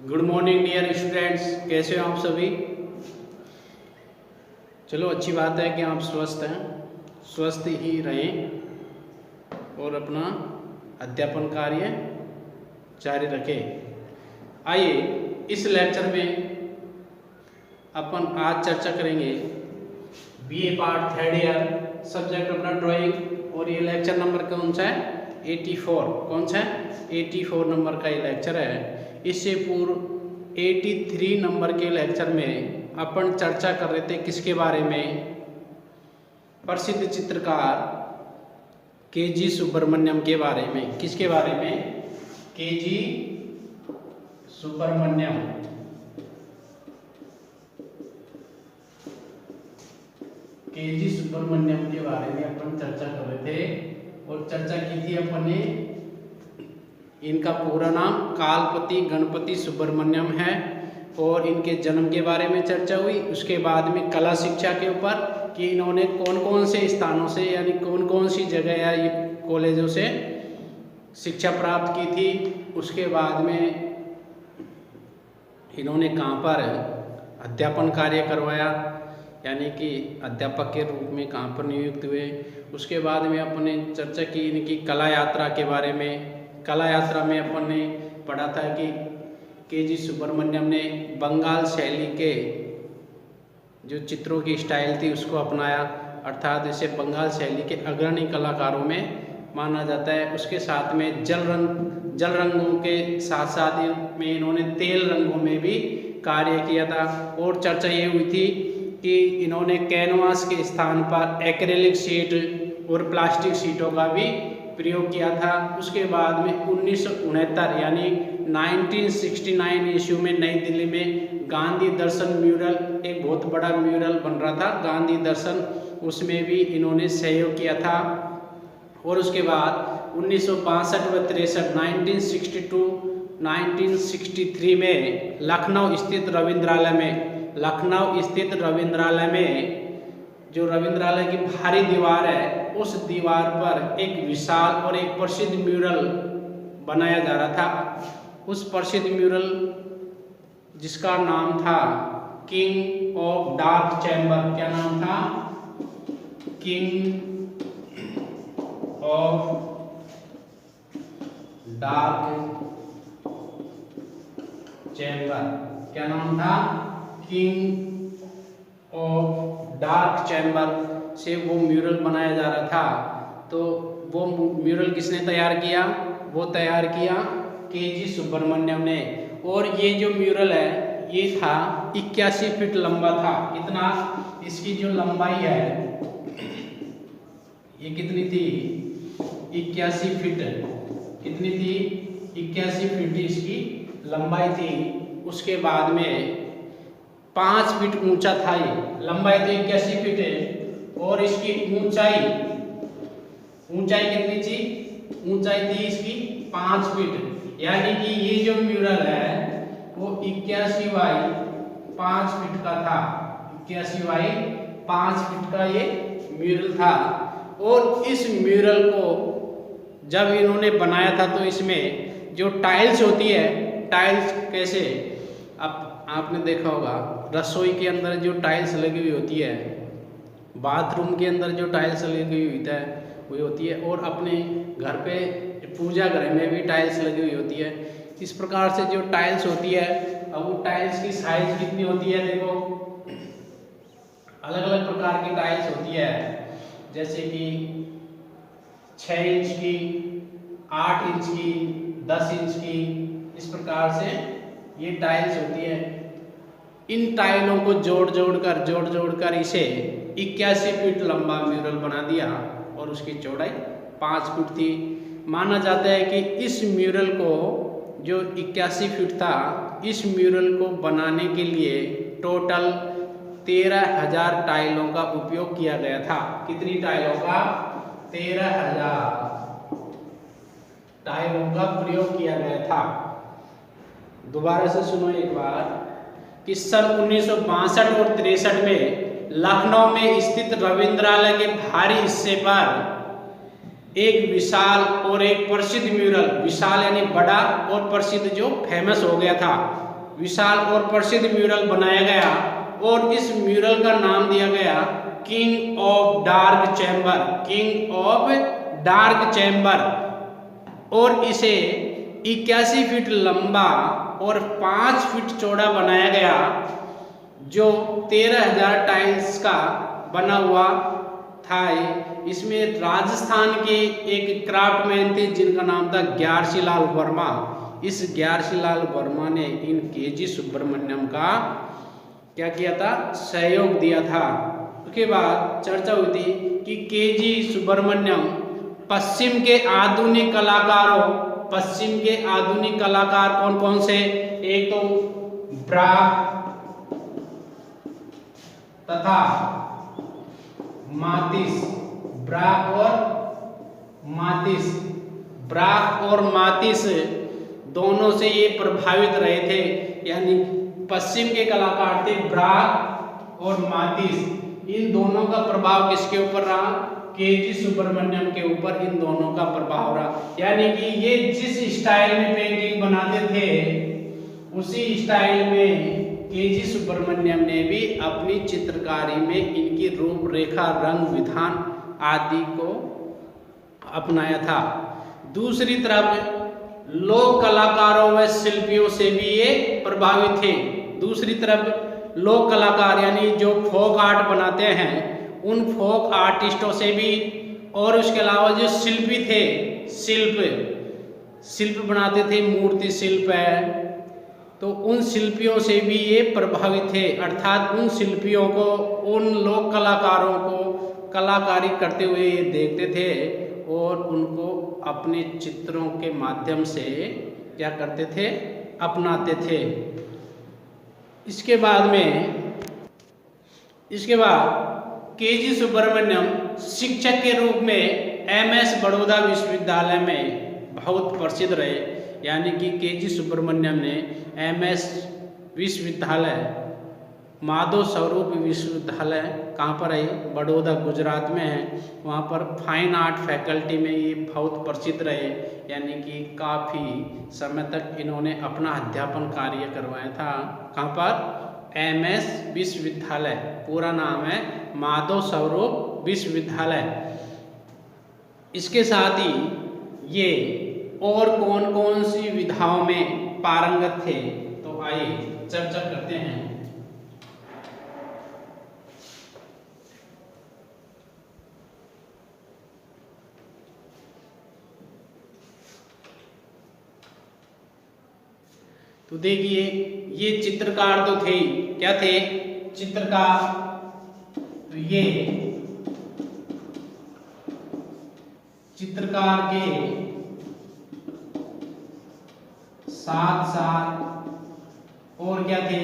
Good morning dear students, कैसे हो आप सभी। चलो अच्छी बात है कि आप स्वस्थ हैं, स्वस्थ ही रहें और अपना अध्यापन कार्य जारी रखें। आइए इस लेक्चर में अपन आज चर्चा करेंगे BA part third year, subject अपना ड्राइंग। और ये लेक्चर नंबर कौन सा है? 84। कौन सा है? 84 नंबर का ये लेक्चर है। इससे पूर्व 83 नंबर के लेक्चर में अपन चर्चा कर रहे थे किसके बारे में? प्रसिद्ध चित्रकार के.जी. सुब्रमण्यम के बारे में। किसके बारे में? के.जी. सुब्रमण्यम। के.जी. सुब्रमण्यम के बारे में अपन चर्चा कर रहे थे और चर्चा की थी अपन ने। इनका पूरा नाम कालपति गणपति सुब्रमण्यम है और इनके जन्म के बारे में चर्चा हुई। उसके बाद में कला शिक्षा के ऊपर कि इन्होंने कौन कौन से स्थानों से यानी कौन कौन सी जगह या कॉलेजों से शिक्षा प्राप्त की थी। उसके बाद में इन्होंने कहाँ पर अध्यापन कार्य करवाया यानी कि अध्यापक के रूप में कहाँ पर नियुक्त हुए। उसके बाद में अपन ने चर्चा की इनकी कला यात्रा के बारे में। कला यात्रा में अपन ने पढ़ा था कि के.जी. सुब्रमण्यम ने बंगाल शैली के जो चित्रों की स्टाइल थी उसको अपनाया, अर्थात इसे बंगाल शैली के अग्रणी कलाकारों में माना जाता है। उसके साथ में जल रंगों के साथ साथ में इन्होंने तेल रंगों में भी कार्य किया था। और चर्चा ये हुई थी कि इन्होंने कैनवास के स्थान पर एक्रेलिक शीट और प्लास्टिक शीटों का भी प्रयोग किया था। उसके बाद में 1969 यानी 1969 ईस्वी में नई दिल्ली में गांधी दर्शन म्यूरल, एक बहुत बड़ा म्यूरल बन रहा था गांधी दर्शन, उसमें भी इन्होंने सहयोग किया था। और उसके बाद 1962 व 63 1962 1963 में लखनऊ स्थित रविंद्रालय में जो रविंद्रालय की भारी दीवार है उस दीवार पर एक विशाल और एक प्रसिद्ध म्यूरल बनाया जा रहा था। उस प्रसिद्ध म्यूरल जिसका नाम था किंग ऑफ डार्क चैम्बर। क्या नाम था? King of dark chamber. क्या नाम था? किंग ऑफ डार्क चैम्बर से वो म्यूरल बनाया जा रहा था। तो वो म्यूरल किसने तैयार किया? वो तैयार किया के.जी. सुब्रमण्यम ने। और ये जो म्यूरल है ये था 81 फीट लंबा था। कितना? इसकी जो लंबाई है ये कितनी थी? 81 फीट। कितनी थी? 81 फीट इसकी लंबाई थी। उसके बाद में 5 फीट ऊंचा था। ये लंबाई तो 81 फीट है और इसकी ऊंचाई कितनी थी? ऊंचाई थी इसकी 5 फीट। यानी कि ये जो म्यूरल है वो 81 बाई 5 फीट का था। 81 बाई 5 फीट का ये म्यूरल था। और इस म्यूरल को जब इन्होंने बनाया था तो इसमें जो टाइल्स होती है, टाइल्स कैसे, अब आपने देखा होगा रसोई के अंदर जो टाइल्स लगी हुई होती है, बाथरूम के अंदर जो टाइल्स लगी हुई होती है और अपने घर पे पूजा घर में भी टाइल्स लगी हुई होती है। इस प्रकार से जो टाइल्स होती है, अब वो टाइल्स की साइज कितनी होती है? देखो अलग अलग प्रकार की टाइल्स होती है, जैसे कि 6 इंच की, 8 इंच की, 10 इंच की, इस प्रकार से ये टाइल्स होती है। इन टाइलों को जोड़ जोड़ कर इसे 81 फीट लंबा म्यूरल बना दिया और उसकी चौड़ाई 5 फीट थी। माना जाता है कि इस म्यूरल को जो 81 फीट था, इस म्यूरल को बनाने के लिए टोटल 13,000 टाइलों का उपयोग किया गया था। कितनी टाइलों का? 13,000 टाइलों का प्रयोग किया गया था। दोबारा से सुनो एक बार कि सन 1962 और 63 में लखनऊ में स्थित रविंद्रालय के भारी हिस्से पर एक विशाल और एक प्रसिद्ध म्यूरल, विशाल यानी बड़ा और प्रसिद्ध जो फेमस हो गया था, विशाल और प्रसिद्ध म्यूरल बनाया गया और इस म्यूरल का नाम दिया गया king of dark chamber, king of dark chamber. और इसे 81 फीट लंबा और 5 फीट चौड़ा बनाया गया, जो 13,000 टाइल्स का बना हुआ था। इसमें राजस्थान के एक क्राफ्टमैन थे जिनका नाम था ग्यारसी लाल वर्मा। इस ग्यारसी लाल वर्मा ने इन केजी सुब्रमण्यम का क्या किया था, सहयोग दिया था। उसके बाद चर्चा हुई थी कि केजी सुब्रमण्यम पश्चिम के आधुनिक कलाकार कौन कौन से, एक तो ब्राक तथा मातिस, ब्राक और मातिस दोनों से ये प्रभावित रहे थे। यानी पश्चिम के कलाकार थे ब्राक और मातिस, इन दोनों का प्रभाव किसके ऊपर रहा, केजी सुब्रमण्यम के ऊपर इन दोनों का प्रभाव रहा। यानी कि ये जिस स्टाइल में पेंटिंग बनाते थे उसी स्टाइल में केजी सुब्रमण्यम ने भी अपनी चित्रकारी में इनकी रूपरेखा, रंग विधान आदि को अपनाया था। दूसरी तरफ लोक कलाकारों व शिल्पियों से भी ये प्रभावित थे। दूसरी तरफ लोक कलाकार यानी जो फोक आर्ट बनाते हैं उन फोक आर्टिस्टों से भी, और उसके अलावा जो शिल्पी थे, शिल्प बनाते थे, मूर्ति शिल्प है, तो उन शिल्पियों से भी ये प्रभावित थे। अर्थात उन शिल्पियों को, उन लोक कलाकारों को कलाकारी करते हुए ये देखते थे और उनको अपने चित्रों के माध्यम से क्या करते थे, अपनाते थे। इसके बाद केजी सुब्रमण्यम शिक्षक के रूप में MS बड़ौदा विश्वविद्यालय में बहुत प्रसिद्ध रहे। यानी कि केजी सुब्रमण्यम ने MS विश्वविद्यालय, माधव स्वरूप विश्वविद्यालय कहाँ पर है, बड़ौदा गुजरात में है, वहाँ पर फाइन आर्ट फैकल्टी में ये बहुत प्रसिद्ध रहे। यानी कि काफ़ी समय तक इन्होंने अपना अध्यापन कार्य करवाया था। कहाँ पर, MS विश्वविद्यालय, पूरा नाम है माधव स्वरूप विश्वविद्यालय। इसके साथ ही ये और कौन कौन सी विधाओं में पारंगत थे, तो आइए चर्चा करते हैं। तो देखिए, ये चित्रकार तो थे, क्या थे, चित्रकार। तो ये चित्रकार के साथ साथ और क्या थे,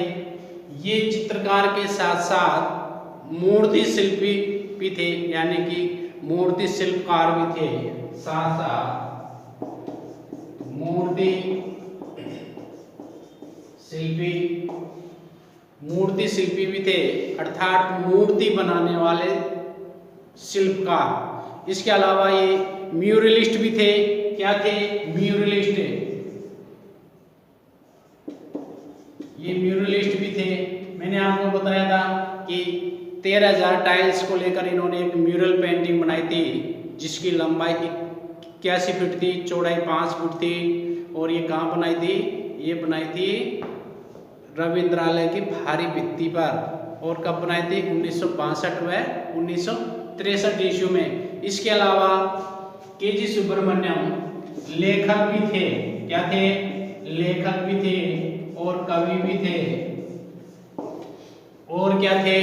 ये चित्रकार के साथ साथ मूर्ति शिल्पी भी थे। यानी कि मूर्ति शिल्पकार भी थे, साथ साथ मूर्ति शिल्पी भी थे, अर्थात मूर्ति बनाने वाले शिल्पकार। इसके अलावा ये म्यूरलिस्ट भी थे। क्या थे, म्यूरलिस्ट, ये म्यूरलिस्ट भी थे। मैंने आपको बताया था कि 13,000 टाइल्स को लेकर इन्होंने एक म्यूरल पेंटिंग बनाई थी, जिसकी लंबाई 81 फीट थी, चौड़ाई 5 फीट थी। और ये कहाँ बनाई थी, ये बनाई थी रविंद्रालय की भारी भित्ति पर। और कब बनाई थी, 1962 व 1963 ईस्वी में। इसके अलावा केजी सुब्रमण्यम लेखक भी थे। क्या थे, लेखक भी थे और कवि भी थे। और क्या थे,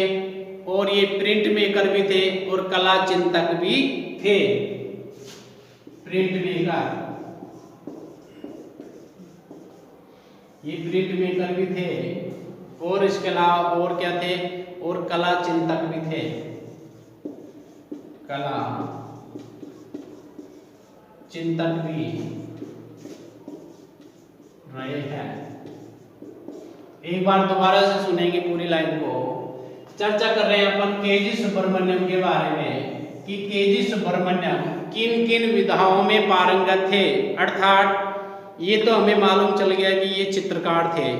और ये प्रिंट मेकर भी थे और कला चिंतक भी थे। प्रिंट मेकर, ये प्रिंट मेकर भी थे। और इसके अलावा और क्या थे, और कला चिंतक भी थे, कला चिंतक भी रहे हैं। एक बार दोबारा से सुनेंगे पूरी लाइन को। चर्चा कर रहे हैं अपन केजी सुब्रमण्यम के बारे में कि केजी सुब्रमण्यम किन किन विधाओं में पारंगत थे। अर्थात ये तो हमें मालूम चल गया कि ये चित्रकार थे,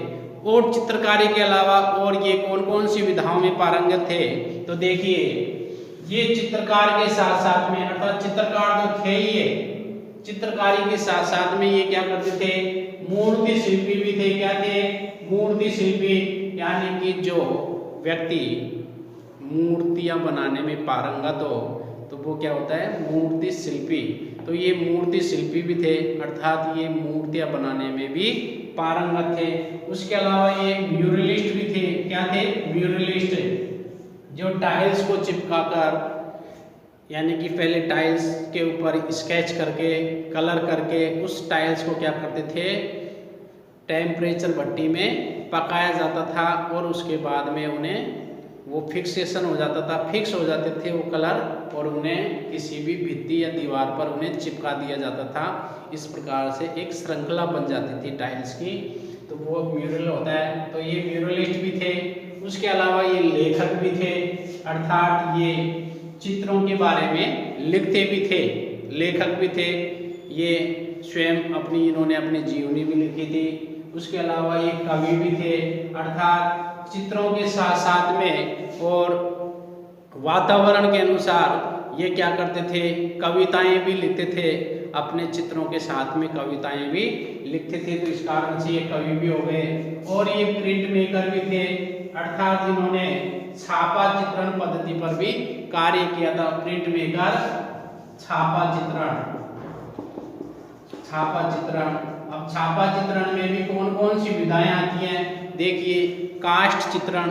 और चित्रकारी के अलावा और ये कौन कौन सी विधाओं में पारंगत थे, तो देखिए ये चित्रकार के साथ साथ में, अर्थात चित्रकार तो थे ही, चित्रकारी के साथ साथ में ये क्या करते थे, मूर्ति शिल्पी भी थे। क्या थे? मूर्ति शिल्पी, यानी कि जो व्यक्ति मूर्तियां बनाने में पारंगत हो तो वो क्या होता है, मूर्ति शिल्पी। तो ये मूर्ति शिल्पी भी थे, अर्थात ये मूर्तियां बनाने में भी पारंगत थे। उसके अलावा ये म्यूरलिस्ट भी थे। क्या थे? म्यूरलिस्ट, जो टाइल्स को चिपकाकर, यानी कि पहले टाइल्स के ऊपर स्केच करके, कलर करके उस टाइल्स को क्या करते थे, टेम्परेचर भट्टी में पकाया जाता था और उसके बाद में उन्हें वो फिक्सेशन हो जाता था, फिक्स हो जाते थे वो कलर, और उन्हें किसी भी भित्ति या दीवार पर उन्हें चिपका दिया जाता था। इस प्रकार से एक श्रृंखला बन जाती थी टाइल्स की, तो वो म्यूरल होता है। तो ये म्यूरलिस्ट भी थे। उसके अलावा ये लेखक भी थे, अर्थात ये चित्रों के बारे में लिखते भी थे, लेखक भी थे। ये स्वयं इन्होंने अपनी जीवनी भी लिखी थी। उसके अलावा ये कवि भी थे, अर्थात चित्रों के साथ साथ में और वातावरण के अनुसार ये क्या करते थे, कविताएं भी लिखते थे। अपने चित्रों के साथ में कविताएं भी लिखते थे, तो इस कारण से ये कवि भी हो गए। और ये प्रिंट मेकर भी थे, अर्थात इन्होंने छापा चित्रण पद्धति पर भी कार्य किया था। प्रिंट मेकर, छापा चित्रण, छापा चित्रण। अब छापा चित्रण में भी कौन कौन सी विधाएं आती हैं, देखिए कास्ट चित्रण,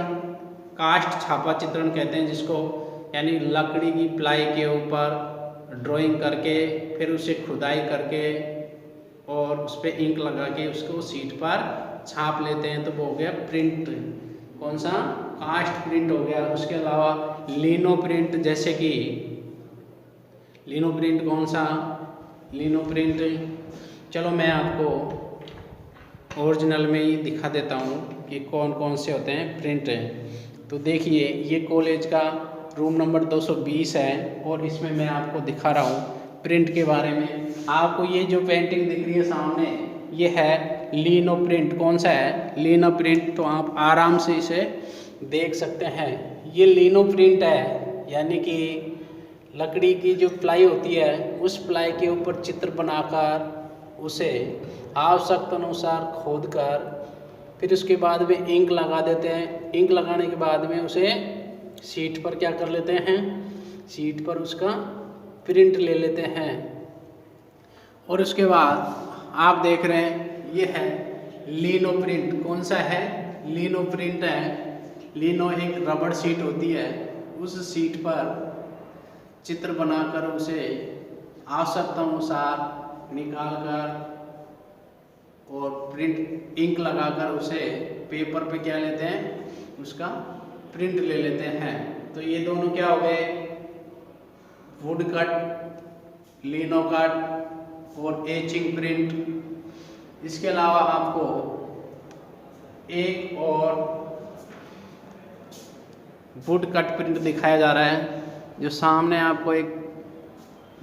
कास्ट छापा चित्रण कहते हैं जिसको, यानी लकड़ी की प्लाई के ऊपर ड्राइंग करके फिर उसे खुदाई करके और उस पर इंक लगा के उसको सीट पर छाप लेते हैं, तो वो हो गया प्रिंट। कौन सा? कास्ट प्रिंट हो गया। उसके अलावा लिनो प्रिंट, जैसे कि लिनो प्रिंट कौन सा? लिनो प्रिंट, चलो मैं आपको ओरिजिनल में ही दिखा देता हूँ कि कौन कौन से होते हैं प्रिंट। तो देखिए ये कॉलेज का रूम नंबर 220 है और इसमें मैं आपको दिखा रहा हूँ प्रिंट के बारे में। आपको ये जो पेंटिंग दिख रही है सामने, ये है लिनो प्रिंट। कौन सा है? लिनो प्रिंट। तो आप आराम से इसे देख सकते हैं। ये लिनो प्रिंट है, यानी कि लकड़ी की जो प्लाई होती है उस प्लाई के ऊपर चित्र बनाकर उसे आवश्यकता अनुसार खोद कर फिर उसके बाद में इंक लगा देते हैं। इंक लगाने के बाद में उसे शीट पर क्या कर लेते हैं, शीट पर उसका प्रिंट ले लेते हैं। और उसके बाद आप देख रहे हैं ये है लिनो प्रिंट। कौन सा है? लिनो प्रिंट है। लिनो एक रबड़ शीट होती है, उस शीट पर चित्र बनाकर उसे आवश्यकता अनुसार निकाल कर और प्रिंट इंक लगाकर उसे पेपर पे क्या लेते हैं, उसका प्रिंट ले लेते हैं। तो ये दोनों क्या हो गए? वुड कट, लिनो कट और एचिंग प्रिंट। इसके अलावा आपको एक और वुड कट प्रिंट दिखाया जा रहा है, जो सामने आपको एक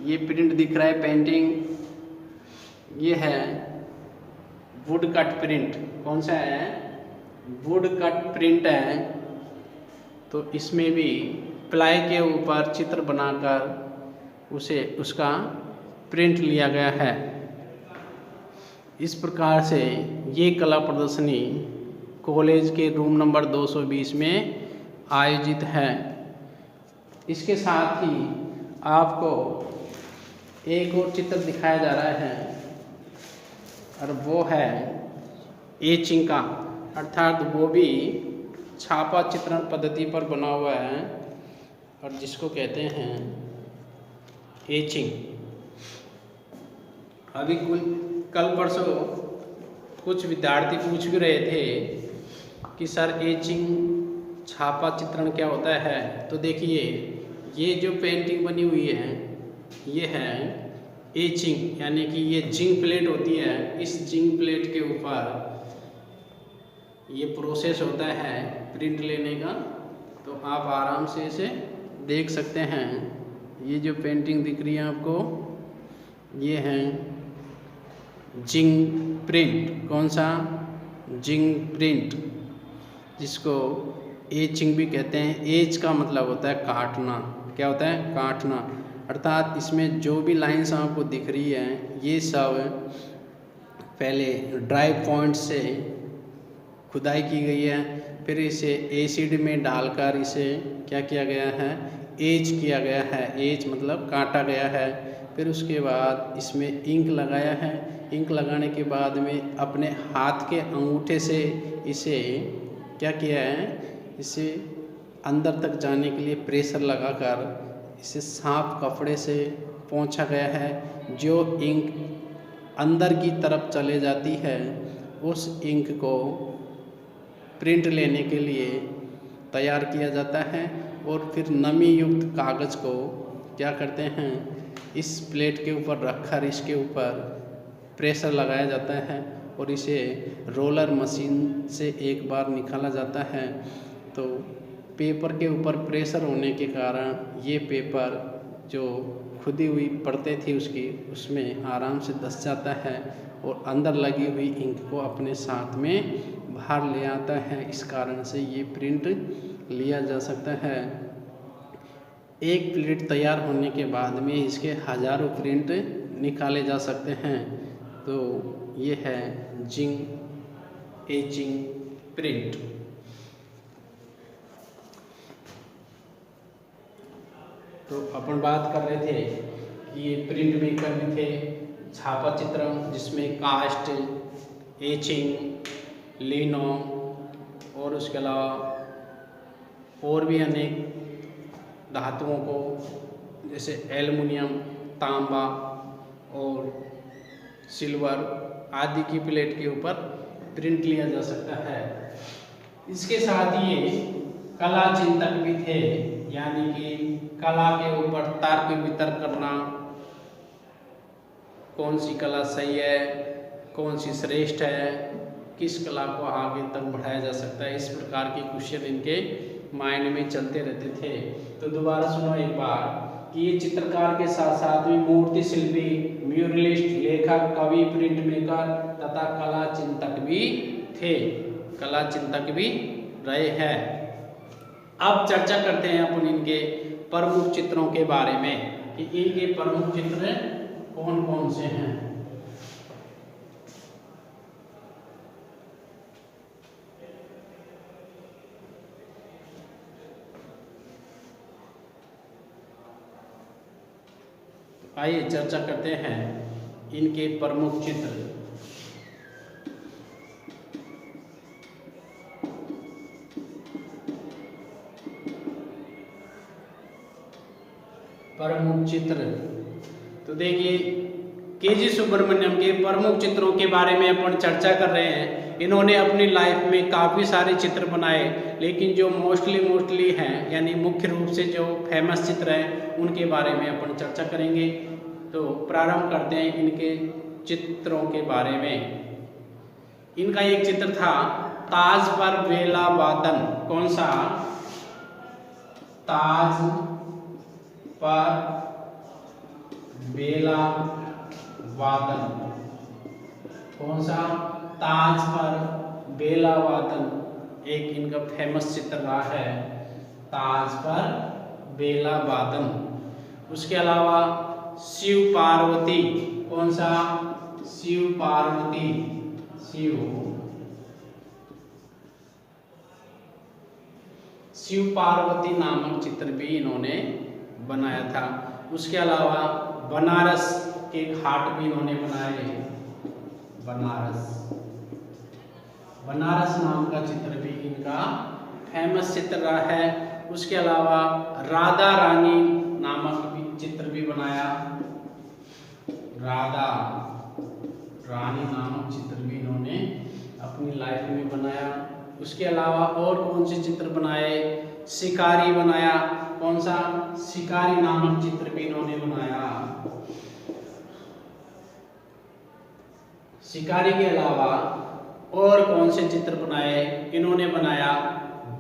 ये प्रिंट दिख रहा है पेंटिंग, ये है वुड कट प्रिंट। कौन सा है? वुड कट प्रिंट है। तो इसमें भी प्लाई के ऊपर चित्र बनाकर उसे उसका प्रिंट लिया गया है। इस प्रकार से ये कला प्रदर्शनी कॉलेज के रूम नंबर 220 में आयोजित है। इसके साथ ही आपको एक और चित्र दिखाया जा रहा है और वो है एचिंग का, अर्थात वो भी छापा चित्रण पद्धति पर बना हुआ है और जिसको कहते हैं एचिंग। अभी कल परसों कुछ विद्यार्थी पूछ भी रहे थे कि सर एचिंग छापा चित्रण क्या होता है। तो देखिए ये जो पेंटिंग बनी हुई है ये है एचिंग, यानी कि ये जिंक प्लेट होती है। इस जिंक प्लेट के ऊपर ये प्रोसेस होता है प्रिंट लेने का। तो आप आराम से इसे देख सकते हैं। ये जो पेंटिंग दिख रही है आपको, ये है जिंक प्रिंट। कौन सा? जिंग प्रिंट, जिसको एचिंग भी कहते हैं। एच का मतलब होता है काटना। क्या होता है? काटना। अर्थात इसमें जो भी लाइंस आपको दिख रही हैं ये सब पहले ड्राई पॉइंट से खुदाई की गई है, फिर इसे एसिड में डालकर इसे क्या किया गया है? एच किया गया है। एच मतलब काटा गया है। फिर उसके बाद इसमें इंक लगाया है। इंक लगाने के बाद में अपने हाथ के अंगूठे से इसे क्या किया है? इसे अंदर तक जाने के लिए प्रेशर लगाकर इसे साफ कपड़े से पोंछा गया है। जो इंक अंदर की तरफ चले जाती है उस इंक को प्रिंट लेने के लिए तैयार किया जाता है और फिर नमी युक्त कागज़ को क्या करते हैं? इस प्लेट के ऊपर रखकर इसके ऊपर प्रेशर लगाया जाता है और इसे रोलर मशीन से एक बार निकाला जाता है। तो पेपर के ऊपर प्रेशर होने के कारण ये पेपर जो खुदी हुई परतें थी उसकी, उसमें आराम से धंस जाता है और अंदर लगी हुई इंक को अपने साथ में बाहर ले आता है। इस कारण से ये प्रिंट लिया जा सकता है। एक प्रिंट तैयार होने के बाद में इसके हज़ारों प्रिंट निकाले जा सकते हैं। तो ये है जिंक एचिंग प्रिंट। तो अपन बात कर रहे थे कि ये प्रिंट मेकर भी थे, छापा चित्र जिसमें कास्ट, एचिंग, लिनो और उसके अलावा और भी अनेक धातुओं को जैसे एल्युमिनियम, तांबा और सिल्वर आदि की प्लेट के ऊपर प्रिंट लिया जा सकता है। इसके साथ ये कला चिंतक भी थे, यानी कि कला के ऊपर तर्क वितर्क करना, कौन सी कला सही है, कौन सी श्रेष्ठ है, किस कला को आगे तक बढ़ाया जा सकता है, इस प्रकार के क्वेश्चन इनके माइंड में चलते रहते थे। तो दोबारा सुनो एक बार कि ये चित्रकार के साथ साथ में मूर्ति शिल्पी, म्यूरलिस्ट, लेखक, कवि, प्रिंट मेकर तथा कला चिंतक भी थे। कला चिंतक भी रहे हैं। अब चर्चा करते हैं अपन इनके प्रमुख चित्रों के बारे में कि इनके प्रमुख चित्र कौन कौन से हैं। आइए चर्चा करते हैं इनके प्रमुख चित्र। प्रमुख चित्र तो देखिए के.जी. सुब्रमण्यम के प्रमुख चित्रों के बारे में अपन चर्चा कर रहे हैं। इन्होंने अपनी लाइफ में काफ़ी सारे चित्र बनाए, लेकिन जो मोस्टली हैं यानी मुख्य रूप से जो फेमस चित्र हैं उनके बारे में अपन चर्चा करेंगे। तो प्रारंभ करते हैं इनके चित्रों के बारे में। इनका एक चित्र था ताज पर बेला वादन। कौन सा? ताज पर बेला वादन। कौन सा? ताज पर बेला वादन एक इनका फेमस चित्र रहा है, ताज पर बेला वादन। उसके अलावा शिव पार्वती। कौन सा? शिव पार्वती। शिव पार्वती नामक चित्र भी इन्होंने बनाया था। उसके अलावा बनारस के घाट भी इन्होंने बनाए। बनारस नाम का चित्र भी इनका फेमस चित्र रहा है। उसके अलावा राधा रानी नामक भी चित्र भी बनाया। राधा रानी नामक चित्र भी इन्होंने अपनी लाइफ में बनाया। उसके अलावा और कौन से चित्र बनाए? शिकारी बनाया। कौन सा? शिकारी नामक चित्र भी इन्होंने बनाया। शिकारी के अलावा और कौन से चित्र बनाए? इन्होंने बनाया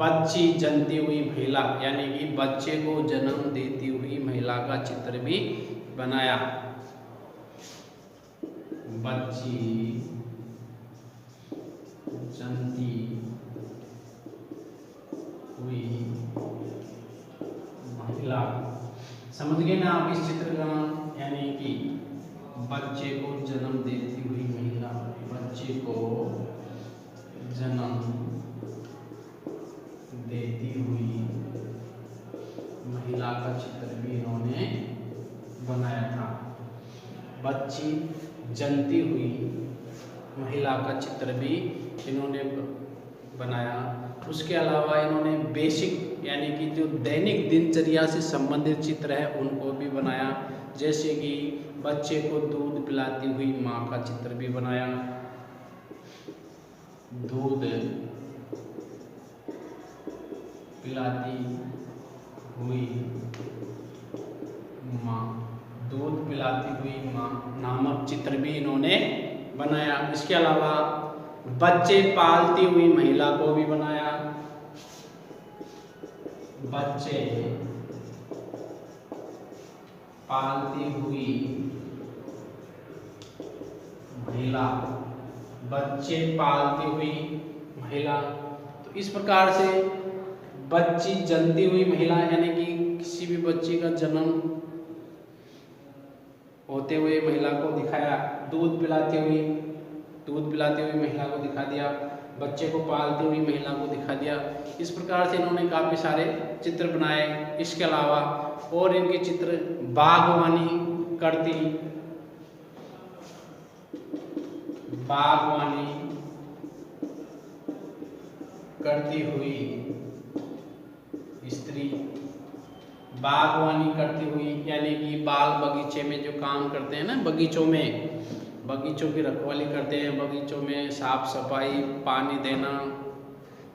बच्ची जनती हुई महिला, यानी कि बच्चे को जन्म देती हुई महिला का चित्र भी बनाया। बच्ची चलती हुई महिला। समझ गए ना आप इस चित्र का? यानी कि बच्चे को जन्म देती हुई महिला, बच्चे को जन्म देती हुई महिला का चित्र भी इन्होंने बनाया था। बच्ची जनती हुई महिला का चित्र भी इन्होंने बनाया। उसके अलावा इन्होंने बेसिक यानी कि जो दैनिक दिनचर्या से संबंधित चित्र है उनको भी बनाया, जैसे कि बच्चे को दूध पिलाती हुई माँ का चित्र भी बनाया। दूध पिलाती हुई माँ, दूध पिलाती हुई माँ नामक चित्र भी इन्होंने बनाया। इसके अलावा बच्चे पालती हुई महिला को भी बनाया। बच्चे पालती हुई महिला, बच्चे पालती हुई महिला। तो इस प्रकार से बच्ची जनती हुई महिला यानी कि किसी भी बच्ची का जन्म होते हुए महिला को दिखाया। दूध पिलाती हुई महिला को दिखा दिया। बच्चे को पालती हुई महिला को दिखा दिया। इस प्रकार से इन्होंने काफ़ी सारे चित्र बनाए। इसके अलावा और इनके चित्र बागवानी करती हुई स्त्री, बागवानी करती हुई यानी कि बाग बगीचे में जो काम करते हैं ना, बगीचों की रखवाली करते हैं, बगीचों में साफ सफाई, पानी देना,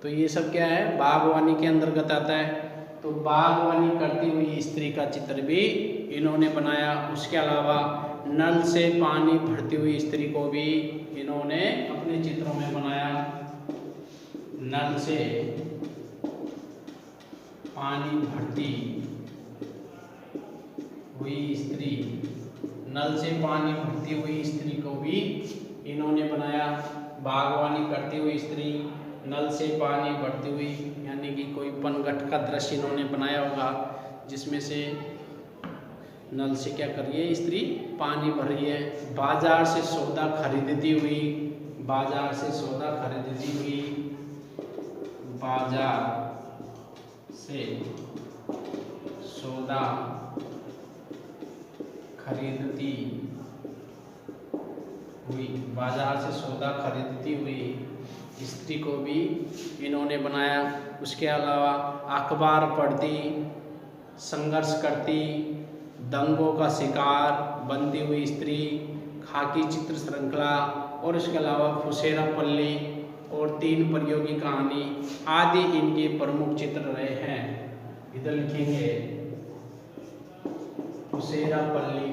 तो ये सब क्या है, बागवानी के अंतर्गत आता है। तो बागवानी करती हुई स्त्री का चित्र भी इन्होंने बनाया। उसके अलावा नल से पानी भरती हुई स्त्री को भी इन्होंने अपने चित्रों में बनाया। नल से पानी भरती हुई स्त्री, नल से पानी भरती हुई स्त्री को भी इन्होंने बनाया। बागवानी करती हुई स्त्री, नल से पानी भरती हुई, यानी कि कोई पनघट का दृश्य इन्होंने बनाया होगा जिसमें से नल से क्या कर रही है स्त्री, पानी भर रही है। बाजार से सौदा खरीदती हुई, बाजार से सौदा खरीदती हुई, बाजार से सौदा खरीदती हुई, बाजार से सौदा खरीदती हुई स्त्री को भी इन्होंने बनाया। उसके अलावा अखबार पढ़ती, संघर्ष करती, दंगों का शिकार बनती हुई स्त्री, खाकी चित्र श्रृंखला और इसके अलावा फुसेरा पल्ली और तीन परियों की कहानी आदि इनके प्रमुख चित्र रहे हैं। इधर लिखेंगे फुसेरा पल्ली,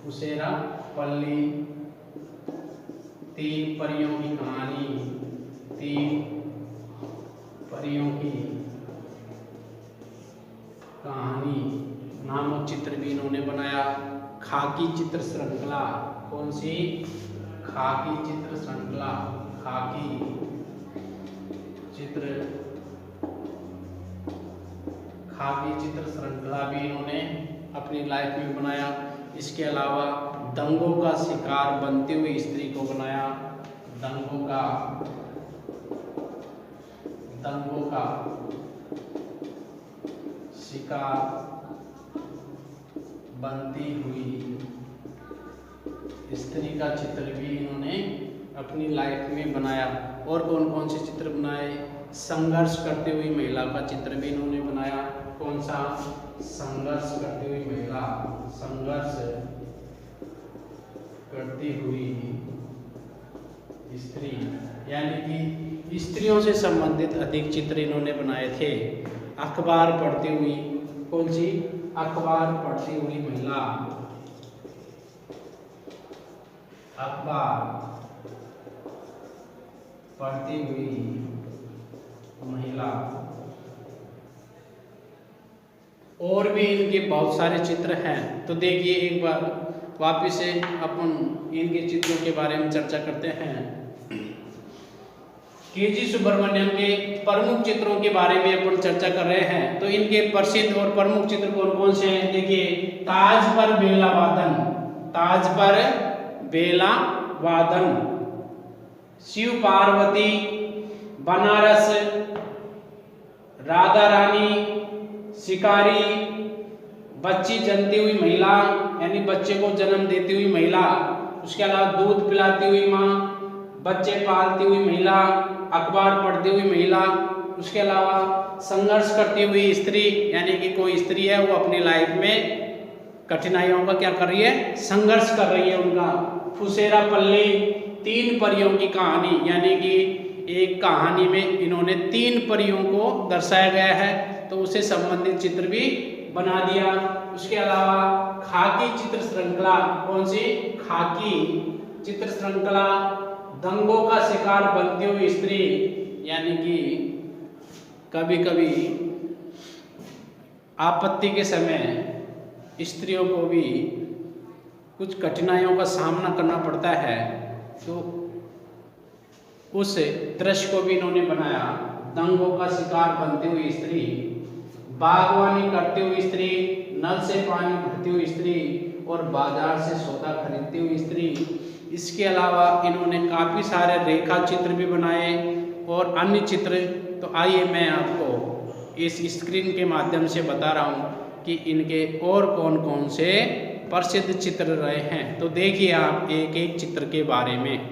फुसेरा पल्ली, तीन परियों की कहानी, तीन परियों की कहानी नामक चित्र भी इन्होंने बनाया। खाकी चित्र श्रृंखला, कौन सी, खाकी चित्र श्रृंखला, खाकी चित्र श्रृंखला भी इन्होंने अपनी लाइफ में बनाया। इसके अलावा दंगों का शिकार बनती हुई स्त्री को बनाया। दंगों का शिकार बनती हुई स्त्री का चित्र भी इन्होंने अपनी लाइफ में बनाया। और कौन कौन से चित्र बनाए, संघर्ष करती हुई महिला का चित्र भी इन्होंने बनाया। कौन सा, संघर्ष करती हुई महिला, संघर्ष करती हुई स्त्री, यानी कि स्त्रियों से संबंधित अधिक चित्र इन्होंने बनाए थे। अखबार पढ़ती हुई, कौन सी, अखबार पढ़ती हुई महिला, अखबार पढ़ती हुई महिला। और भी इनके बहुत सारे चित्र हैं। तो देखिए एक बार वापिस से अपन इनके चित्रों के बारे में चर्चा करते हैं। के.जी. सुब्रमण्यम के प्रमुख चित्रों के बारे में अपन चर्चा कर रहे हैं। तो इनके प्रसिद्ध और प्रमुख चित्र कौन कौन से हैं? देखिए, ताज पर बेला वादन, ताज पर बेला वादन, शिव पार्वती, बनारस, राधा रानी, शिकारी, बच्ची जनती हुई महिला यानी बच्चे को जन्म देती हुई महिला, उसके अलावा दूध पिलाती हुई माँ, बच्चे पालती हुई महिला, अखबार पढ़ती हुई महिला, उसके अलावा संघर्ष करती हुई स्त्री यानी कि कोई स्त्री है वो अपनी लाइफ में कठिनाइयों का क्या कर रही है? संघर्ष कर रही है उनका। फुसेरा पल्ली, 3 परियों की कहानी यानी कि एक कहानी में इन्होंने 3 परियों को दर्शाया गया है, तो उससे संबंधित चित्र भी बना दिया। उसके अलावा खाकी चित्र श्रृंखला, कौन सी? खाकी चित्र श्रृंखला, दंगों का शिकार बनती हुई स्त्री यानी कि कभी कभी आपत्ति के समय स्त्रियों को भी कुछ कठिनाइयों का सामना करना पड़ता है, तो उस दृश्य को भी इन्होंने बनाया। दंगों का शिकार बनती हुई स्त्री, बागवानी करती हुई स्त्री, नल से पानी भरती हुई स्त्री और बाजार से सौदा खरीदती हुई स्त्री। इसके अलावा इन्होंने काफ़ी सारे रेखा चित्र भी बनाए और अन्य चित्र। तो आइए मैं आपको इस स्क्रीन के माध्यम से बता रहा हूँ कि इनके और कौन कौन से प्रसिद्ध चित्र रहे हैं। तो देखिए आप एक एक चित्र के बारे में।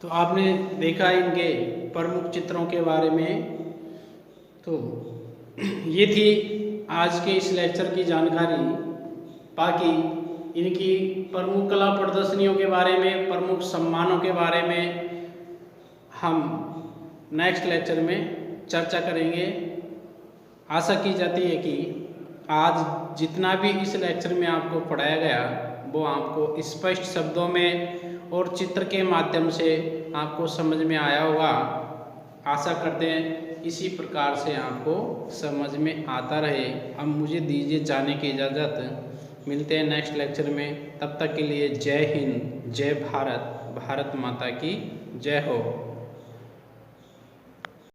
तो आपने देखा इनके प्रमुख चित्रों के बारे में। तो ये थी आज के इस लेक्चर की जानकारी। बाकी इनकी प्रमुख कला प्रदर्शनियों के बारे में, प्रमुख सम्मानों के बारे में हम नेक्स्ट लेक्चर में चर्चा करेंगे। आशा की जाती है कि आज जितना भी इस लेक्चर में आपको पढ़ाया गया वो आपको स्पष्ट शब्दों में और चित्र के माध्यम से आपको समझ में आया होगा। आशा करते हैं इसी प्रकार से आपको समझ में आता रहे। अब मुझे दीजिए जाने की इजाज़त। मिलते हैं नेक्स्ट लेक्चर में। तब तक के लिए जय हिंद, जय भारत, भारत माता की जय हो।